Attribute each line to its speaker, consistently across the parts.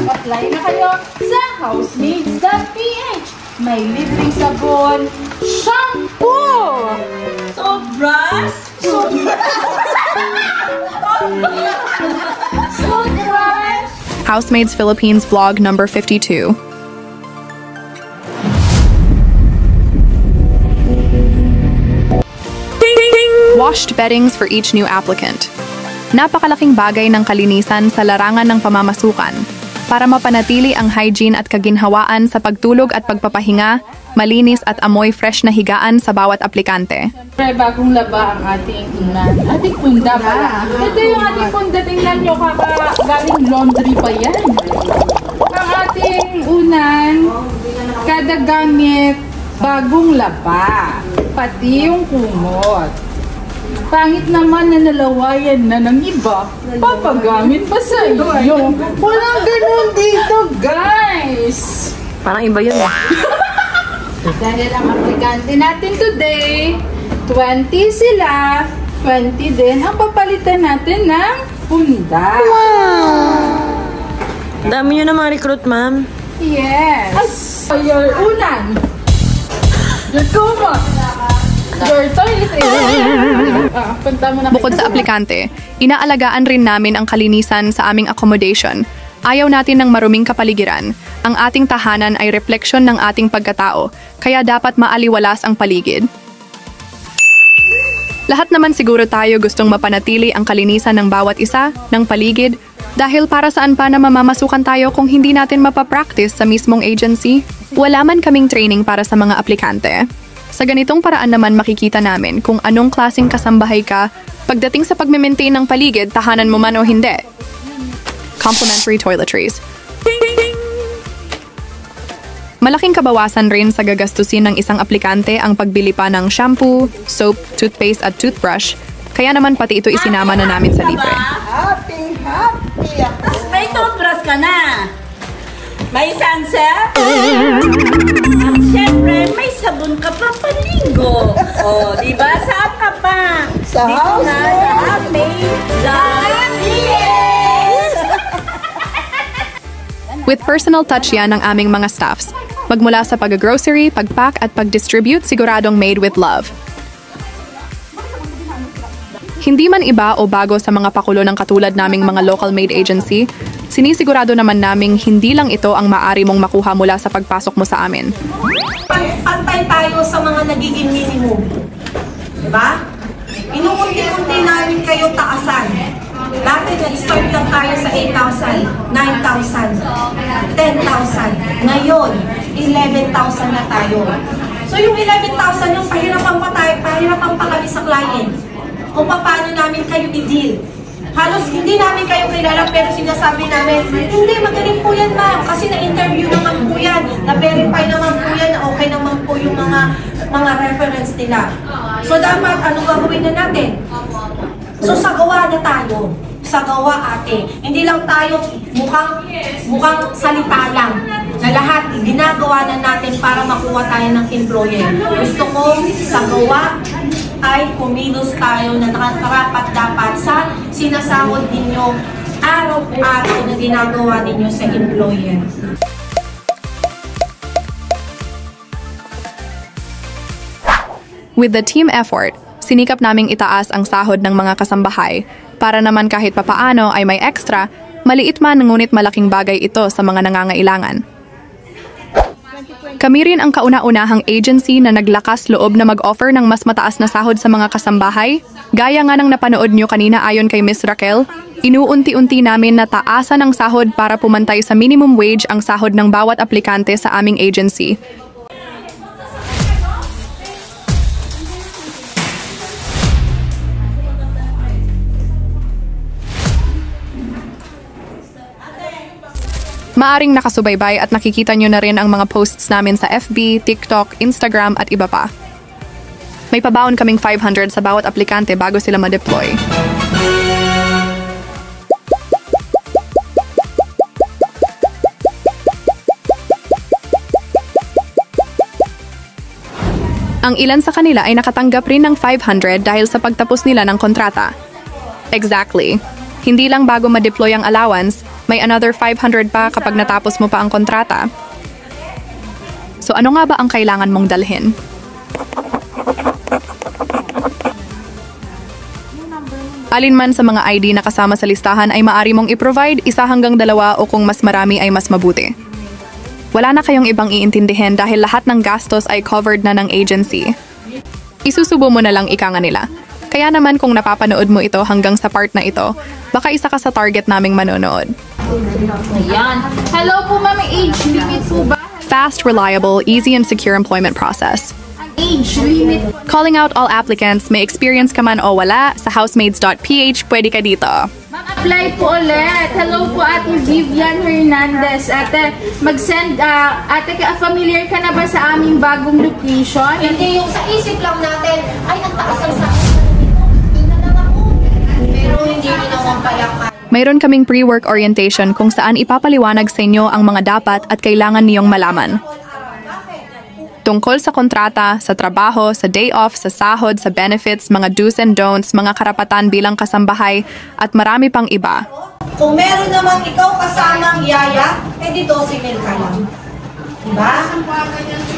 Speaker 1: Mag-apply na kayo sa housemates.ph. May libreng sabon, shampoo!
Speaker 2: Sobras!
Speaker 3: Housemates Philippines vlog number 52. Washed beddings for each new applicant. Napakalaking bagay ng kalinisan sa larangan ng pamamasukan para mapanatili ang hygiene at kaginhawaan sa pagtulog at pagpapahinga, malinis at amoy fresh na higaan sa bawat aplikante.
Speaker 1: Siyempre, bagong laba ang ating unan. Ating punda pala. Ito yung ating punda. Tingnan nyo, galing laundry pa yan. Ang ating unan, kada gamit, bagong laba. Pati yung kumot. Pangit naman na nalawayan na ng iba, papagamit pa sa iyo. Walang ganun dito, guys!
Speaker 2: Parang iba yun eh.
Speaker 1: Dahil ang aplikante natin today, 20 sila, 20 din ang papalitan natin ng punda.
Speaker 2: Wow! Dami nyo na mga recruit, ma'am.
Speaker 1: Yes! Your unan. Your kumot. Your toilet.
Speaker 3: Bukod sa aplikante, inaalagaan rin namin ang kalinisan sa aming accommodation. Ayaw natin ng maruming kapaligiran. Ang ating tahanan ay refleksyon ng ating pagkatao, kaya dapat maaliwalas ang paligid. Lahat naman siguro tayo gustong mapanatili ang kalinisan ng bawat isa, ng paligid, dahil para saan pa na mamamasukan tayo kung hindi natin mapapractice sa mismong agency? Wala man kaming training para sa mga aplikante. Sa ganitong paraan naman makikita namin kung anong klaseng kasambahay ka pagdating sa pagme-maintain ng paligid, tahanan mo man o hindi. Complimentary toiletries. Malaking kabawasan rin sa gagastusin ng isang aplikante ang pagbili pa ng shampoo, soap, toothpaste at toothbrush. Kaya naman pati ito isinama na namin sa libre.
Speaker 2: Happy ako. May toothbrush ka na. May sunset. At syempre, may sabon ka pa paligo. O, diba? Saan ka pa?
Speaker 4: Sa house.
Speaker 2: Dito na, sa housemates.ph.
Speaker 3: With personal touch yan ng aming mga staffs. Magmula sa pag-grocery, pag-pack at pag-distribute, siguradong made with love. Hindi man iba o bago sa mga pakulo ng katulad naming mga local made agency, sinisigurado naman naming hindi lang ito ang maaari mong makuha mula sa pagpasok mo sa amin.
Speaker 5: Pantay tayo sa mga nagiging minimum. Diba? Inuunti-unti namin kayo taasan. Dati nag-start lang tayo sa 8,000, 9,000, 10,000. Ngayon, 11,000 na tayo. So yung 11,000 yung pahirapan pa kami sa client. Kung paano namin kayo i-deal. Halos hindi namin kayo kilala pero sinasabi namin, hindi, magaling po yan ma'am kasi na-interview naman po yan, na-verify naman po yan, okay naman po yung mga reference nila. So dapat, ano gagawin na natin? So sa gawa na tayo. Sa gawa ate. Hindi lang tayo mukhang salita lang. Na lahat ginagawa na natin para makuha tayo ng employer. Gusto ko sa gawa ay kumilos tayo na nakakarapat dapat sa sinasahod ninyo araw-araw na ginagawa ninyo sa employer.
Speaker 3: With the team effort, sinikap naming itaas ang sahod ng mga kasambahay para naman kahit papaano ay may extra, maliit man ngunit malaking bagay ito sa mga nangangailangan. Kami rin ang kauna-unahang agency na naglakas loob na mag-offer ng mas mataas na sahod sa mga kasambahay. Gaya nga ng napanood nyo kanina ayon kay Miss Raquel, inuunti-unti namin na taasan ang sahod para pumantay sa minimum wage ang sahod ng bawat aplikante sa aming agency. Maaring nakasubaybay at nakikita nyo na rin ang mga posts namin sa FB, TikTok, Instagram at iba pa. May pabaon kaming 500 sa bawat aplikante bago sila ma-deploy. Ang ilan sa kanila ay nakatanggap rin ng 500 dahil sa pagtapos nila ng kontrata. Exactly. Hindi lang bago ma-deploy ang allowance, May another 500 pa kapag natapos mo pa ang kontrata. So ano nga ba ang kailangan mong dalhin? Alin man sa mga ID na kasama sa listahan ay maaari mong i-provide 1 hanggang 2 o kung mas marami ay mas mabuti. Wala na kayong ibang iintindihin dahil lahat ng gastos ay covered na ng agency. Isusubo mo na lang ika nga nila. Kaya naman kung napapanood mo ito hanggang sa part na ito, baka isa ka sa target naming manonood.
Speaker 1: Ayan. Hello po, ma'am. Age limit po ba?
Speaker 3: Fast, reliable, easy and secure employment process.
Speaker 1: Age limit.
Speaker 3: Calling out all applicants, may experience ka man o wala, sa housemaids.ph pwede ka dito.
Speaker 1: Ma'am, apply po ulit. Hello po, Ate Vivian Hernandez. Ate, mag-send, ate, familiar ka na ba sa aming bagong location?
Speaker 5: Hindi yung sa isip lang natin, ay ang taas ang sakit. Doon na lang ako. Pero hindi nyo naman payakan.
Speaker 3: Mayroon kaming pre-work orientation kung saan ipapaliwanag sa inyo ang mga dapat at kailangan niyong malaman. Tungkol sa kontrata, sa trabaho, sa day off, sa sahod, sa benefits, mga do's and don'ts, mga karapatan bilang kasambahay, at marami pang iba.
Speaker 5: Kung meron naman ikaw kasamang yaya, edi 12,000 ka lang. Diba?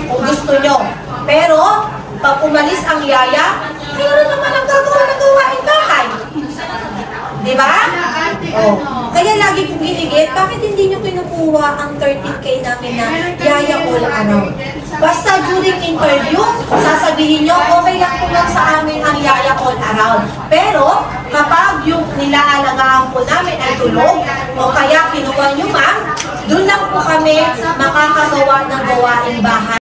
Speaker 5: Kung gusto nyo. Pero, pag umalis ang yaya, meron naman ang gagawa ng gawain bahay. Diba? Oh. Kaya lagi kong ginigit, bakit hindi nyo kinukuha ang 13K namin na yaya all around? Basta during interview, sasabihin nyo, okay lang po lang sa amin ang yaya all around. Pero, kapag yung nilaalagahan po namin ay tulog, o kaya kinuha nyo ma'am, doon lang po kami makakagawa ng gawaing bahay.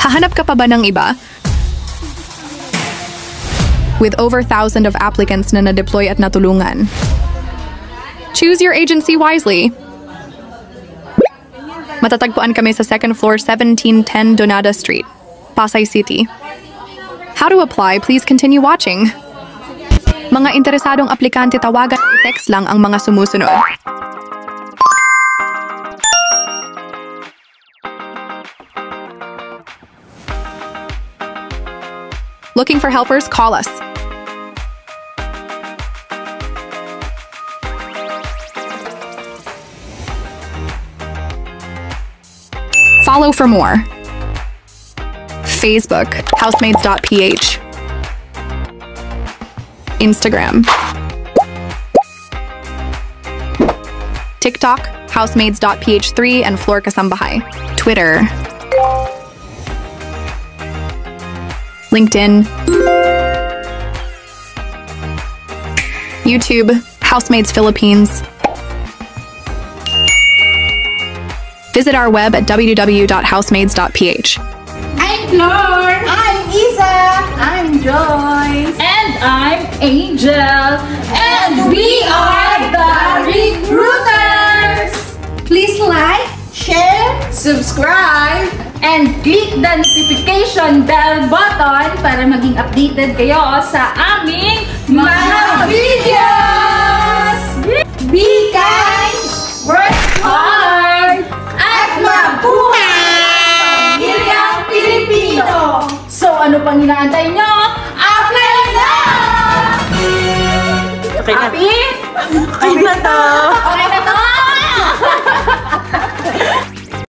Speaker 3: Hahanap ka pa ba ng iba? With over 1,000 of applicants na na-deploy at natulungan. Choose your agency wisely. Matatagpuan kami sa 2nd floor, 1710 Donada Street, Pasay City. How to apply, please continue watching. Mga interesadong aplikante, tawagan o text lang ang mga sumusunod. Looking for helpers? Call us. Follow for more. Facebook, housemaids.ph. Instagram. TikTok, housemaids.ph3 and Floor Kasambahay. Twitter. LinkedIn. YouTube, Housemaids Philippines. Visit our web at www.housemaids.ph.
Speaker 1: I'm Flor.
Speaker 5: I'm Isa.
Speaker 1: I'm Joyce. And I'm Angel. And we are the Recruiters. Please like, share, subscribe, and click the notification bell button para maging updated kayo sa aming mga videos! Be kind, work hard, at mabuhay ang pamilyang Pilipino! So ano pang inaantay nyo?